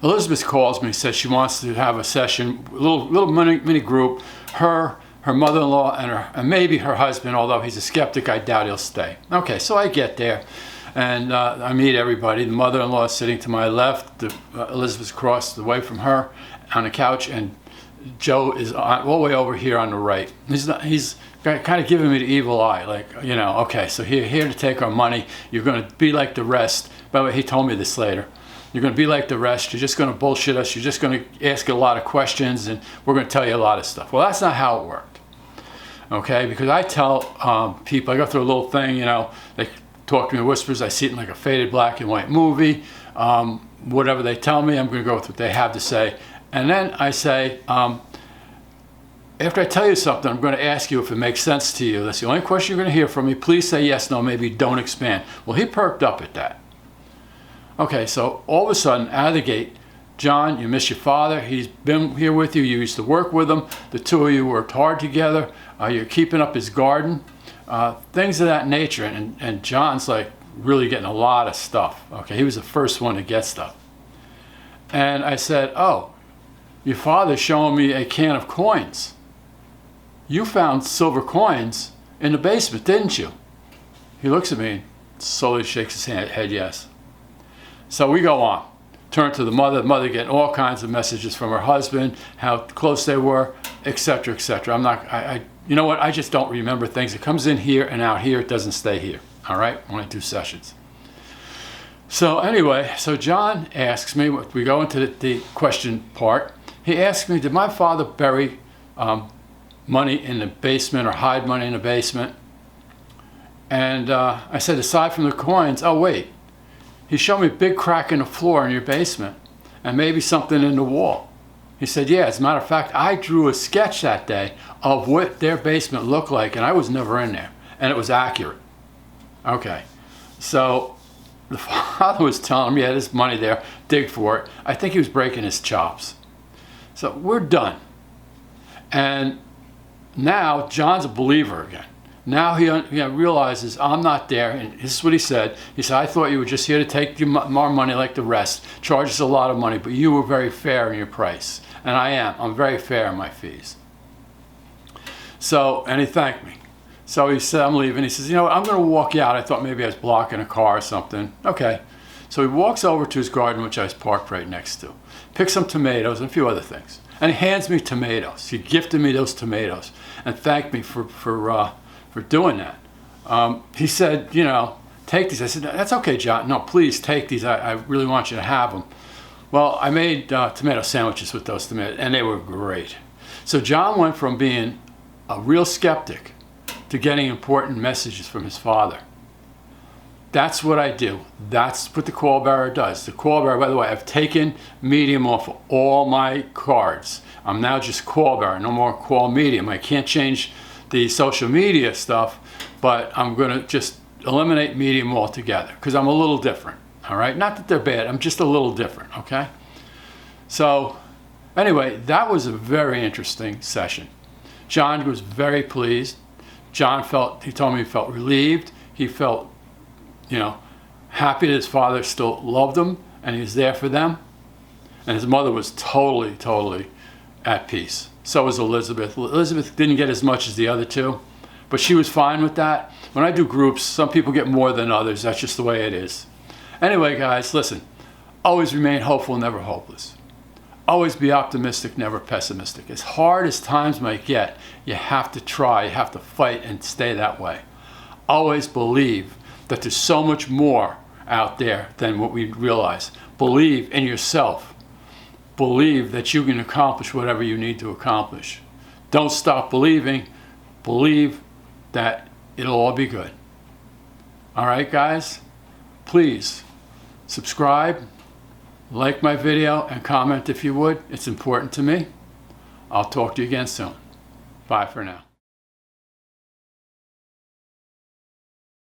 Elizabeth calls me, says she wants to have a session, a little mini group, her mother-in-law, and maybe her husband, although he's a skeptic, I doubt he'll stay. Okay, so I get there, and I meet everybody. The mother-in-law is sitting to my left, Elizabeth's across away from her on the couch, and Joe is all the way over here on the right. He's kind of giving me the evil eye, like, you know, okay, so here to take our money. You're going to be like the rest. By the way, he told me this later. You're going to be like the rest. You're just going to bullshit us. You're just going to ask a lot of questions, and we're going to tell you a lot of stuff. Well, that's not how it worked, okay? Because I tell people, I go through a little thing, you know, they talk to me in whispers. I see it in like a faded black and white movie. Whatever they tell me, I'm going to go with what they have to say. And then I say, after I tell you something, I'm going to ask you if it makes sense to you. That's the only question you're going to hear from me. Please say yes, no, maybe don't expand. Well, he perked up at that. Okay, so all of a sudden, out of the gate, John, you miss your father. He's been here with you. You used to work with him. The two of you worked hard together. You're keeping up his garden. Things of that nature. And John's like really getting a lot of stuff. Okay, he was the first one to get stuff. And I said, oh, your father's showing me a can of coins. You found silver coins in the basement, didn't you? He looks at me and slowly shakes his head, yes. So we go on. Turn to the mother getting all kinds of messages from her husband, how close they were, etc., etc. You know what, I just don't remember things. It comes in here and out here, it doesn't stay here, all right? Only 2 sessions. So anyway, so John asks me, we go into the question part. He asks me, did my father bury money in the basement or hide money in the basement? And I said, aside from the coins, oh wait, he showed me a big crack in the floor in your basement and maybe something in the wall. He said, yeah, as a matter of fact, I drew a sketch that day of what their basement looked like, and I was never in there, and it was accurate. Okay, so the father was telling him, yeah, there's money there, dig for it. I think he was breaking his chops. So we're done. And now John's a believer again. Now he realizes I'm not there, and this is what he said. He said, I thought you were just here to take more money like the rest, charge us a lot of money, but you were very fair in your price. And I am. I'm very fair in my fees. So, and he thanked me. So he said, I'm leaving. He says, you know what, I'm going to walk you out. I thought maybe I was blocking a car or something. Okay. So he walks over to his garden, which I was parked right next to, picks some tomatoes and a few other things, and he hands me tomatoes. He gifted me those tomatoes and thanked me for doing that. He said, you know, take these. I said, that's okay, John. No, please take these. I really want you to have them. Well, I made tomato sandwiches with those tomatoes, and they were great. So John went from being a real skeptic to getting important messages from his father. That's what I do. That's what the call bearer does. The call bearer, by the way, I've taken medium off of all my cards. I'm now just call bearer, no more call medium. I can't change the social media stuff, but I'm going to just eliminate medium altogether because I'm a little different, all right? Not that they're bad, I'm just a little different, okay? So anyway, that was a very interesting session. John was very pleased. John he told me he felt relieved. He felt, you know, happy that his father still loved him and he was there for them. And his mother was totally, totally at peace. So was Elizabeth. Elizabeth didn't get as much as the other two, but she was fine with that. When I do groups, some people get more than others. That's just the way it is. Anyway, guys, listen. Always remain hopeful, never hopeless. Always be optimistic, never pessimistic. As hard as times might get, you have to try, you have to fight and stay that way. Always believe that there's so much more out there than what we realize. Believe in yourself. Believe that you can accomplish whatever you need to accomplish. Don't stop believing. Believe that it'll all be good. All right, guys? Please subscribe, like my video, and comment if you would. It's important to me. I'll talk to you again soon. Bye for now.